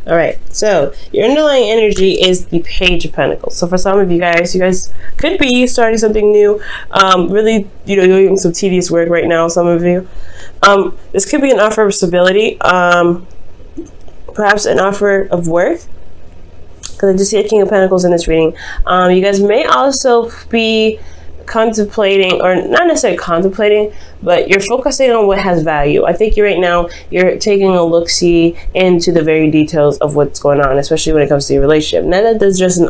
All right, so your underlying energy is the Page of Pentacles. So for some of you guys could be starting something new, really, doing some tedious work right now. Some of you, this could be an offer of stability, perhaps an offer of work, because I just see a King of Pentacles in this reading. You guys may also be contemplating, or not necessarily contemplating, but you're focusing on what has value. I think right now you're taking a look-see into the very details of what's going on, especially when it comes to your relationship. Now that there's just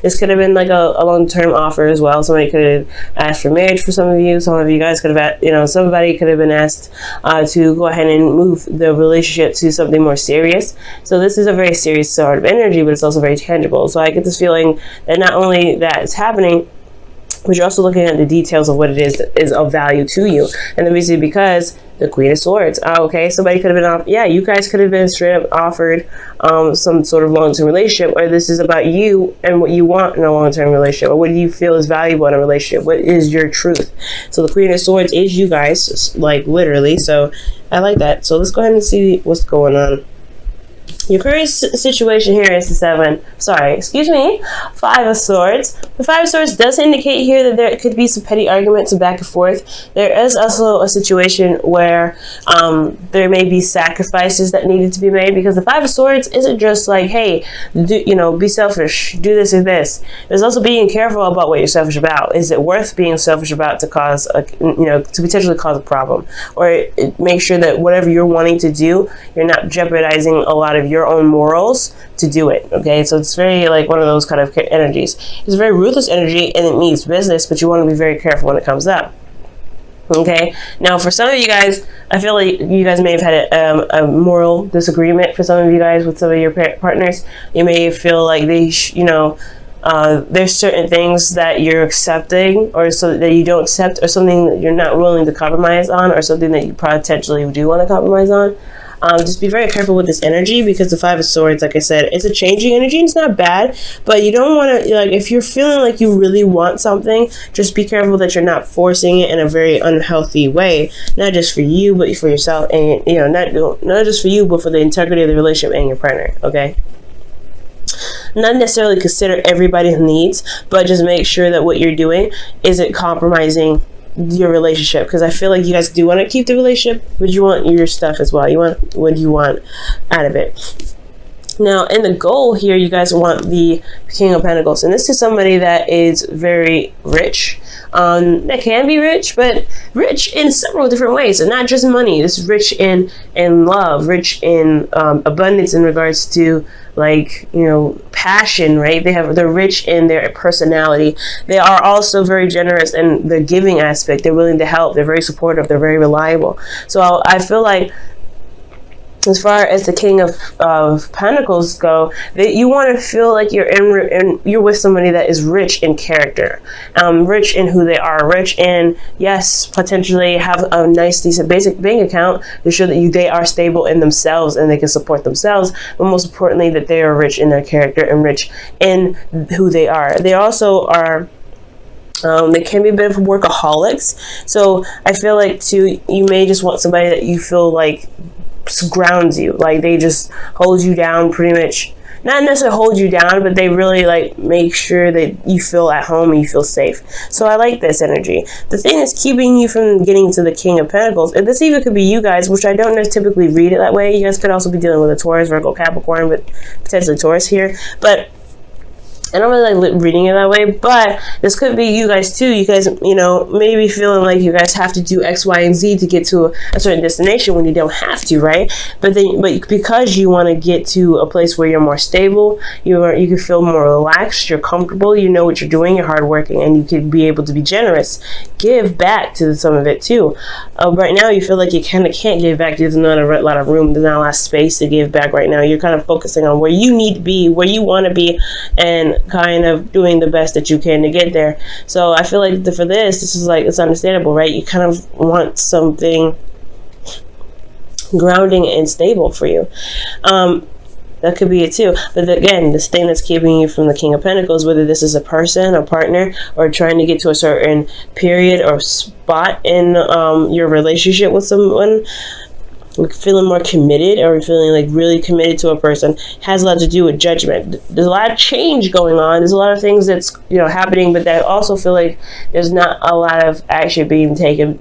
this could have been like a long-term offer as well. Somebody could have asked for marriage for some of you. Some of you guys could have, somebody could have been asked to go ahead and move the relationship to something more serious. So this is a very serious sort of energy, but it's also very tangible. So I get this feeling that not only that it's happening, but you're also looking at the details of what it is that is of value to you. And the reason because the Queen of Swords. Okay, somebody could have been you guys could have been straight up offered some sort of long-term relationship, or this is about you and what you want in a long-term relationship, or what do you feel is valuable in a relationship. What is your truth? So the Queen of Swords is you guys, like literally. So I like that. So let's go ahead and see what's going on. Your current situation here is the Five of Swords. The Five of Swords does indicate here that there could be some petty arguments and back and forth. There is also a situation where there may be sacrifices that needed to be made, because the Five of Swords isn't just like, hey, be selfish, do this or this. There's also being careful about what you're selfish about. Is it worth being selfish about to cause to potentially cause a problem, or make sure that whatever you're wanting to do, you're not jeopardizing a lot of your own morals to do it. Okay, so it's very like one of those kind of energies. It's a very ruthless energy and it means business, but you want to be very careful when it comes up. Okay, now for some of you guys, I feel like you guys may have had a moral disagreement. For some of you guys with some of your partners, you may feel like they there's certain things that you're accepting, or so that you don't accept, or something that you're not willing to compromise on, or something that you potentially do want to compromise on. Just be very careful with this energy, because the Five of Swords, like I said, it's a changing energy and it's not bad, but you don't want to, like, if you're feeling like you really want something, just be careful that you're not forcing it in a very unhealthy way, not just for you, but for yourself, and not just for you, but for the integrity of the relationship and your partner. Okay, not necessarily consider everybody's needs, but just make sure that what you're doing isn't compromising your relationship, because I feel like you guys do want to keep the relationship, but you want your stuff as well. You want what you want out of it. Now, in the goal here, you guys want the King of Pentacles, and this is somebody that is very rich. That can be rich, but rich in several different ways, and not just money. This is rich in love, rich in abundance in regards to, like, passion, right? They're rich in their personality. They are also very generous in the giving aspect. They're willing to help. They're very supportive. They're very reliable. So I feel like, as far as the King of Pentacles go, that you want to feel like you're with somebody that is rich in character, rich in who they are, rich in, yes, potentially have a nice, decent, basic bank account to show that they are stable in themselves and they can support themselves, but most importantly, that they are rich in their character and rich in who they are. They also are, they can be a bit of workaholics. So I feel like too, you may just want somebody that you feel like grounds you, like they just hold you down, pretty much. Not necessarily hold you down, but they really like make sure that you feel at home and you feel safe. So I like this energy. The thing is keeping you from getting to the King of Pentacles, and this even could be you guys, which I don't typically read it that way. You guys could also be dealing with a Taurus, Virgo, Capricorn, but potentially Taurus here. But I don't really like reading it that way, but this could be you guys too. You guys, maybe feeling like you guys have to do X, Y, and Z to get to a certain destination when you don't have to, right? But because you want to get to a place where you're more stable, you can feel more relaxed, you're comfortable, you know what you're doing, you're hardworking, and you can be able to be generous. Give back to some of it too. Right now, you feel like you kind of can't give back. There's not a lot of room. There's not a lot of space to give back right now. You're kind of focusing on where you need to be, where you want to be, and kind of doing the best that you can to get there. So I feel like for this is like, it's understandable, right? You kind of want something grounding and stable for you. That could be it too. But again, this thing that's keeping you from the King of Pentacles, whether this is a person, a partner, or trying to get to a certain period or spot in your relationship with someone, feeling more committed, or feeling like really committed to a person, has a lot to do with judgment. There's a lot of change going on. There's a lot of things that's, you know, happening, but I also feel like there's not a lot of action being taken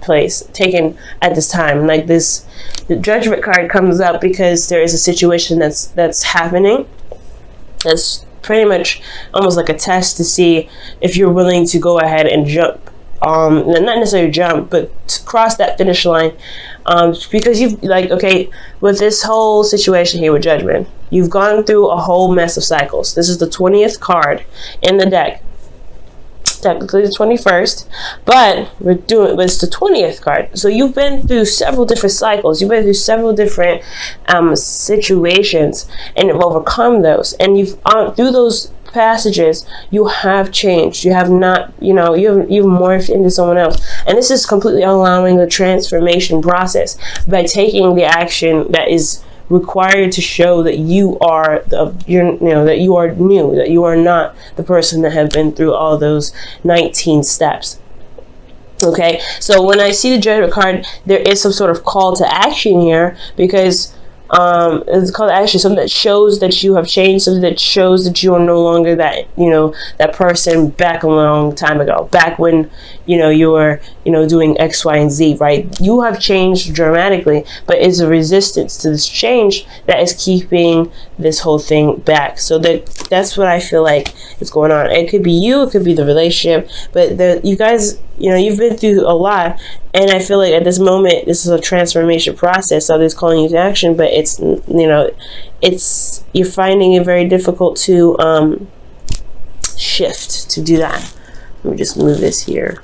at this time. Like this, the judgment card comes up because there is a situation that's happening. That's pretty much almost like a test to see if you're willing to go ahead and jump. Not necessarily jump, but to cross that finish line, because you've, like, okay, with this whole situation here with judgment, you've gone through a whole mess of cycles. This is the 20th card in the deck, technically the 21st, but it's the 20th card. So you've been through several different cycles. You've been through several different situations, and have overcome those. And you've through those passages, you have changed. You have not, you know, you've morphed into someone else. And this is completely allowing the transformation process by taking the action that is required to show that you are that you are new, that you are not the person that have been through all those 19 steps. Okay, so when I see the Judgment card, there is some sort of call to action here, because it's called action, something that shows that you have changed, something that shows that you are no longer that, you know, that person back a long time ago, back when, you know, you were, you know, doing X, Y, and Z, right? You have changed dramatically, but it's a resistance to this change that is keeping this whole thing back. So that's what I feel like is going on. It could be you, it could be the relationship, but you guys, you know, you've been through a lot, and I feel like at this moment, this is a transformation process. So it's calling you to action, but it's, you know, you're finding it very difficult to shift, to do that. Let me just move this here.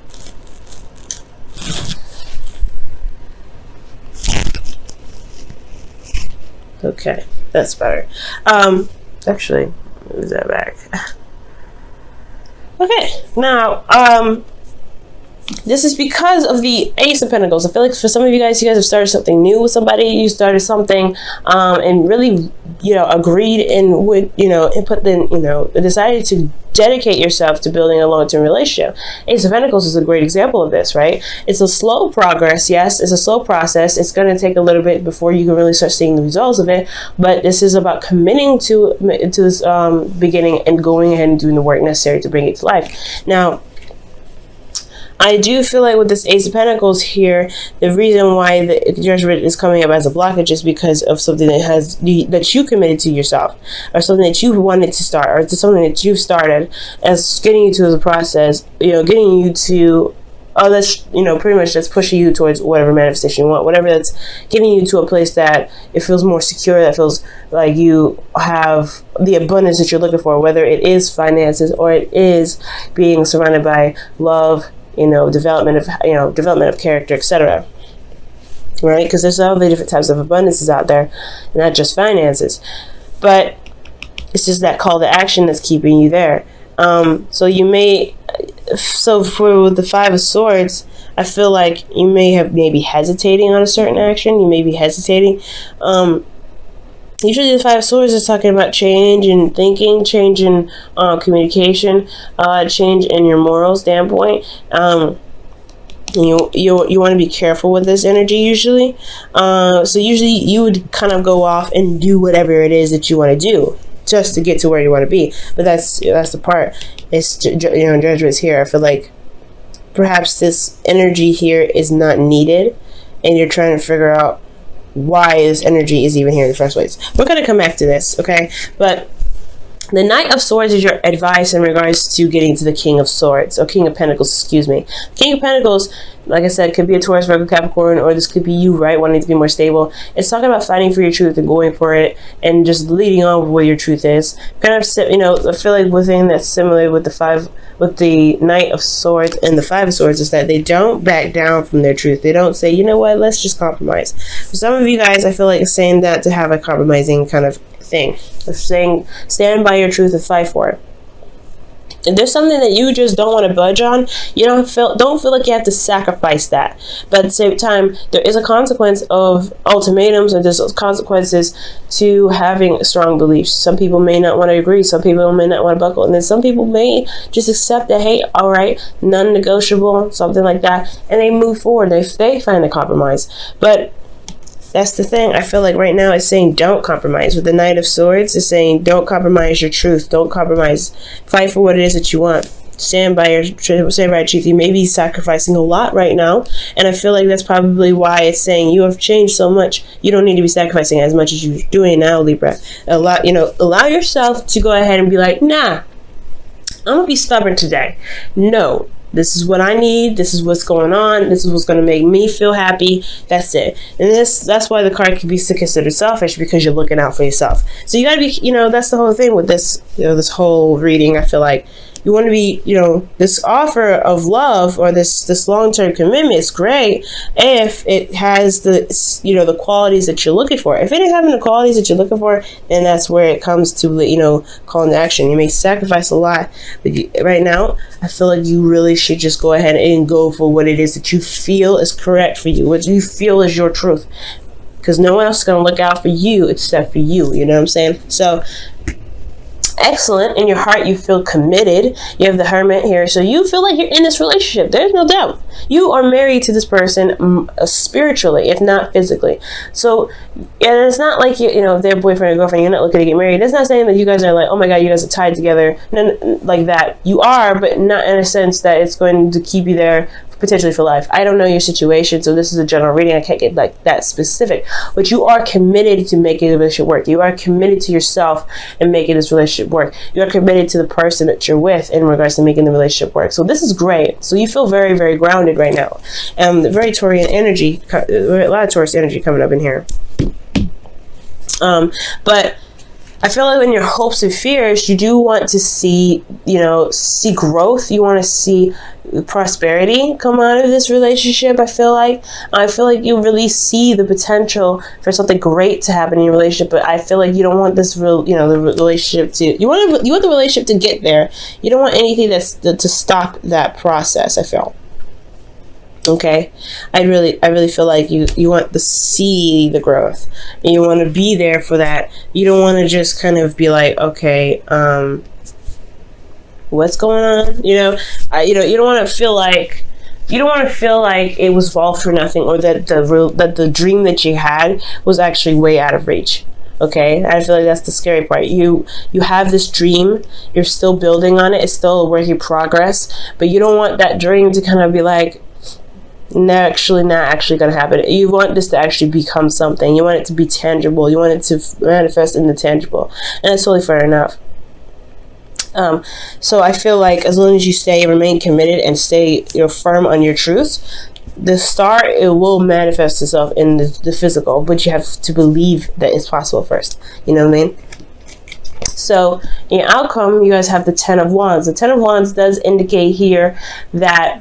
Okay, that's better. Actually, move that back. Okay, now, this is because of the Ace of Pentacles. I feel like for some of you guys have started something new with somebody. You started something and really, you know, agreed and would, you know, and put then, you know, decided to dedicate yourself to building a long-term relationship. Ace of Pentacles is a great example of this, right? It's a slow progress. Yes, it's a slow process. It's going to take a little bit before you can really start seeing the results of it. But this is about committing to this beginning and going ahead and doing the work necessary to bring it to life. Now, I do feel like with this Ace of Pentacles here, the reason why the Judgment is coming up as a blockage is because of something that you committed to yourself, or something that you wanted to start, or something that you've started as getting you to the process, you know, getting you to, that's, you know, pretty much that's pushing you towards whatever manifestation you want, whatever that's getting you to a place that it feels more secure, that feels like you have the abundance that you're looking for, whether it is finances or it is being surrounded by love, you know, development of character, etc. Right? Because there's all the different types of abundances out there, not just finances. But it's just that call to action that's keeping you there. So for the Five of Swords, I feel like you may be hesitating on a certain action. You may be hesitating. Usually the Five of Swords is talking about change in thinking, change in communication, change in your moral standpoint. You want to be careful with this energy usually. So usually you would kind of go off and do whatever it is that you want to do just to get to where you want to be. But that's the part. It's, you know, Judgment's here. I feel like perhaps this energy here is not needed, and you're trying to figure out why this energy is even here in the first place. We're going to come back to this, okay? But the Knight of Swords is your advice in regards to getting to the King of Swords, or King of Pentacles, excuse me. King of Pentacles, like I said, could be a Taurus, Virgo, Capricorn, or this could be you, right, wanting to be more stable. It's talking about fighting for your truth and going for it and just leading on with what your truth is. Kind of, you know, I feel like one thing that's similar with the Knight of Swords and the Five of Swords is that they don't back down from their truth. They don't say, you know what, let's just compromise. For some of you guys, I feel like it's saying that to have a compromising kind of thing. It's saying stand by your truth and fight for it. If there's something that you just don't want to budge on, you don't feel like you have to sacrifice that. But at the same time, there is a consequence of ultimatums, and there's consequences to having strong beliefs. Some people may not want to agree. Some people may not want to buckle. And then some people may just accept that, hey, all right, non-negotiable, something like that. And they move forward. They find a compromise. But that's the thing. I feel like right now it's saying don't compromise. With the Knight of Swords, it's saying don't compromise your truth. Don't compromise. Fight for what it is that you want. Stand by your truth. You may be sacrificing a lot right now, and I feel like that's probably why it's saying you have changed so much. You don't need to be sacrificing as much as you're doing now, Libra. Allow yourself to go ahead and be like, nah, I'm gonna be stubborn today. No, this is what I need. This is what's going on. This is what's going to make me feel happy. That's it. And that's why the card can be considered selfish, because you're looking out for yourself. So you got to be, that's the whole thing with this, this whole reading. I feel like you want to be, this offer of love or this long-term commitment is great if it has the, the qualities that you're looking for. If it ain't having the qualities that you're looking for, then that's where it comes to, calling to action. You may sacrifice a lot, but right now, I feel like you really should just go ahead and go for what it is that you feel is correct for you, what you feel is your truth, because no one else is going to look out for you except for you. You know what I'm saying? So, excellent. In your heart, you feel committed. You have the Hermit here, so you feel like you're in this relationship. There's no doubt. You are married to this person spiritually, if not physically. So, and it's not like their boyfriend or girlfriend. You're not looking to get married. It's not saying that you guys are like, oh my god, you guys are tied together. No, like that. You are, but not in a sense that it's going to keep you there potentially for life. I don't know your situation, so this is a general reading. I can't get like that specific, but you are committed to making the relationship work. You are committed to yourself and making this relationship work. You are committed to the person that you're with in regards to making the relationship work. So this is great. So you feel very, very grounded right now. Very Taurian energy, a lot of Taurus energy coming up in here. But I feel like in your hopes and fears, you do want to see growth. You want to see prosperity come out of this relationship. I feel like you really see the potential for something great to happen in your relationship, but I feel like you don't want this the relationship to, you want the relationship to get there. You don't want anything to stop that process, I feel. Okay, I really feel like you want to see the growth, and you want to be there for that. You don't want to just kind of be like, okay, what's going on? You don't want to feel like it was all for nothing, or that the dream that you had was actually way out of reach. Okay, I feel like that's the scary part. You have this dream, you're still building on it, it's still a work in progress, but you don't want that dream to kind of be like, not actually going to happen. You want this to actually become something. You want it to be tangible. You want it to manifest in the tangible, and that's totally fair enough. So I feel like as long as you remain committed and stay firm on your truth, the star, it will manifest itself in the physical, but you have to believe that it's possible first. You know what I mean? So in your outcome, you guys have the Ten of Wands. The Ten of Wands does indicate here that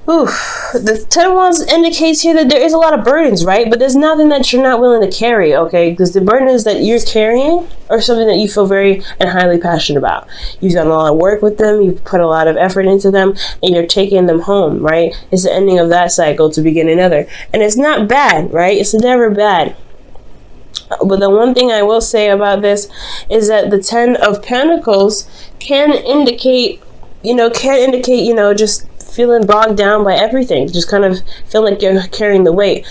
the Ten of Wands indicates here that there is a lot of burdens, right? But there's nothing that you're not willing to carry, okay? Because the burdens that you're carrying are something that you feel very and highly passionate about. You've done a lot of work with them, you've put a lot of effort into them, and you're taking them home, right? It's the ending of that cycle to begin another. And it's not bad, right? It's never bad. But the one thing I will say about this is that the Ten of Pentacles can indicate, just feeling bogged down by everything, just kind of feel like you're carrying the weight.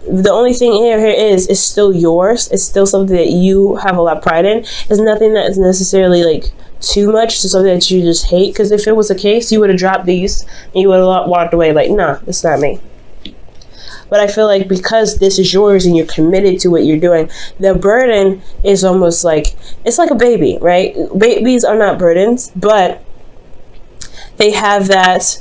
The only thing here is it's still yours. It's still something that you have a lot of pride in. It's nothing that is necessarily like too much to something that you just hate, because if it was the case, you would have dropped these and you would have walked away like, nah, it's not me. But I feel like because this is yours and you're committed to what you're doing, the burden is almost like, it's like a baby, right? Babies are not burdens, but they have that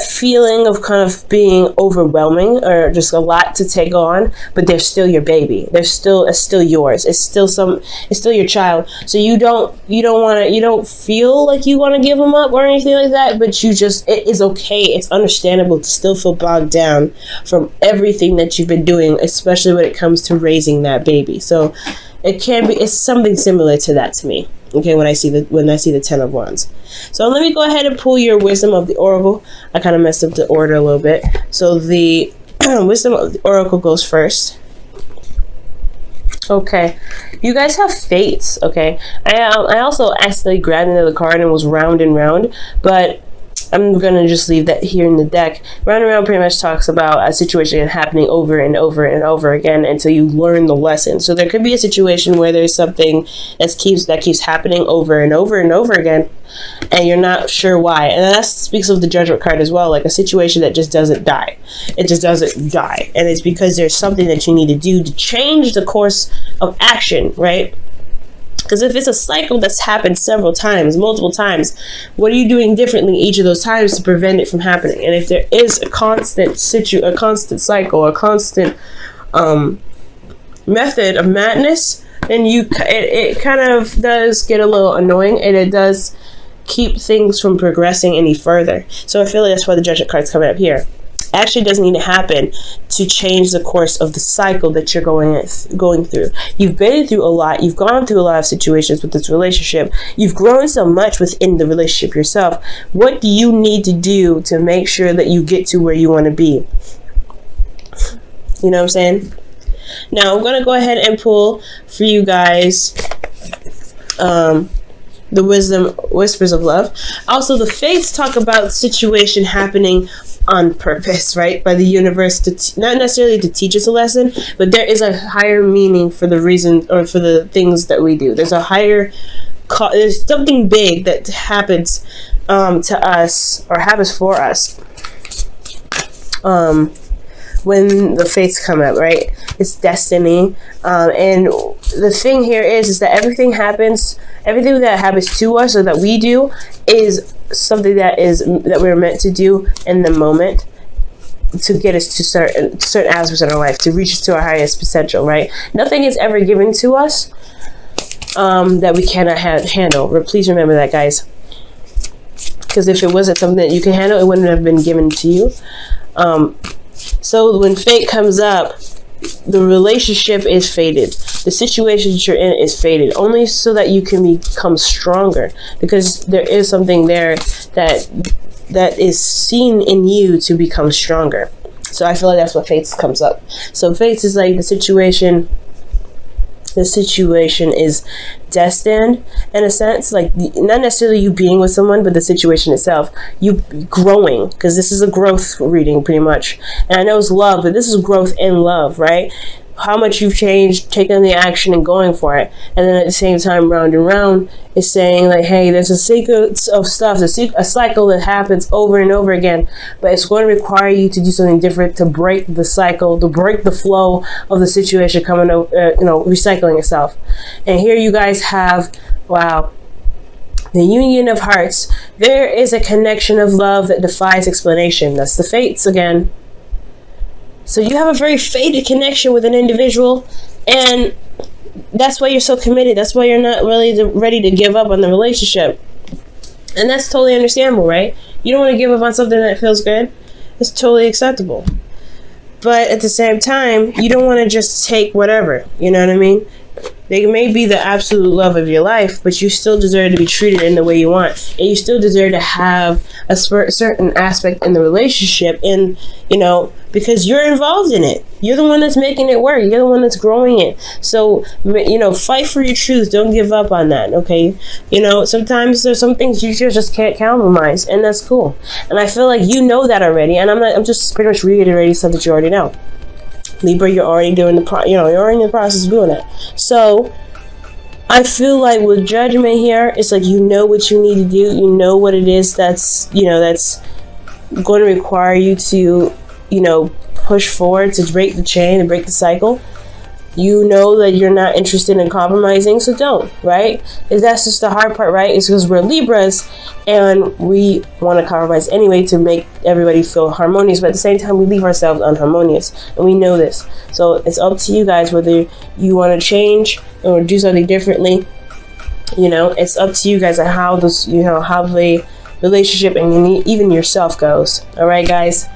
feeling of kind of being overwhelming or just a lot to take on, but they're still your baby. It's still yours. It's still your child. So you don't feel like you want to give them up or anything like that, but it is okay. It's understandable to still feel bogged down from everything that you've been doing, especially when it comes to raising that baby. So it's something similar to that to me. Okay, when I see the Ten of Wands. So let me go ahead and pull your Wisdom of the Oracle. I kind of messed up the order a little bit. So the Wisdom of the Oracle goes first. Okay, you guys have fates. Okay, I also accidentally grabbed another card and was round and round, but I'm gonna just leave that here in the deck. Round and Round pretty much talks about a situation happening over and over and over again until you learn the lesson. So there could be a situation where there's something that keeps happening over and over and over again, and you're not sure why. And that speaks of the Judgment card as well, like a situation that just doesn't die. It just doesn't die, and it's because there's something that you need to do to change the course of action, right? Because if it's a cycle that's happened several times, multiple times, what are you doing differently each of those times to prevent it from happening? And if there is a constant cycle, a constant method of madness, then it kind of does get a little annoying, and it does keep things from progressing any further. So I feel like that's why the Judgment card's coming up here. Actually doesn't need to happen to change the course of the cycle that you're going through. You've been through a lot. You've gone through a lot of situations with this relationship. You've grown so much within the relationship yourself. What do you need to do to make sure that you get to where you want to be? You know what I'm saying? Now I'm going to go ahead and pull for you guys the Wisdom Whispers of Love. Also, the Fates talk about situation happening on purpose, right? By the universe, not necessarily to teach us a lesson, but there is a higher meaning for the reason or for the things that we do. There's a higher, there's something big that happens to us or happens for us when the Fates come up, right? It's destiny. And the thing here is that everything that happens to us or that we do is something that we're meant to do in the moment to get us to certain aspects in our life, to reach us to our highest potential, right? Nothing is ever given to us that we cannot handle. Please remember that, guys. Because if it wasn't something that you can handle, it wouldn't have been given to you. So when fate comes up, the relationship is fated. The situation that you're in is fated, only so that you can become stronger, because there is something there that is seen in you to become stronger. So I feel like that's what fates comes up. So fates is like the situation is destined in a sense, like not necessarily you being with someone, but the situation itself, you growing, because this is a growth reading pretty much. And I know it's love, but this is growth in love, right? How much you've changed, taking the action and going for it. And then at the same time, Round and Round is saying like, hey, there's a sequence of stuff, a cycle that happens over and over again, but it's going to require you to do something different to break the cycle, to break the flow of the situation coming over, recycling itself. And here you guys have, wow, the union of hearts. There is a connection of love that defies explanation. That's the Fates again. So you have a very fated connection with an individual, and that's why you're so committed. That's why you're not really ready to give up on the relationship. And that's totally understandable, right? You don't want to give up on something that feels good. It's totally acceptable. But at the same time, you don't want to just take whatever. You know what I mean? They may be the absolute love of your life, but you still deserve to be treated in the way you want. And you still deserve to have a certain aspect in the relationship, and, because you're involved in it. You're the one that's making it work. You're the one that's growing it. So, fight for your truth. Don't give up on that, okay? Sometimes there's some things you just can't compromise, and that's cool. And I feel like you know that already, and I'm just pretty much reiterating stuff that you already know. Libra, you're already doing you're already in the process of doing that. So I feel like with Judgment here, it's like you know what you need to do. You know what it is that's going to require you to push forward, to break the chain and break the cycle. You know that you're not interested in compromising, so don't, right? That's just the hard part, right? It's because we're Libras and we want to compromise anyway to make everybody feel harmonious, but at the same time we leave ourselves unharmonious, and we know this. So it's up to you guys whether you want to change or do something differently. It's up to you guys on how this, how the relationship and even yourself goes. All right, guys.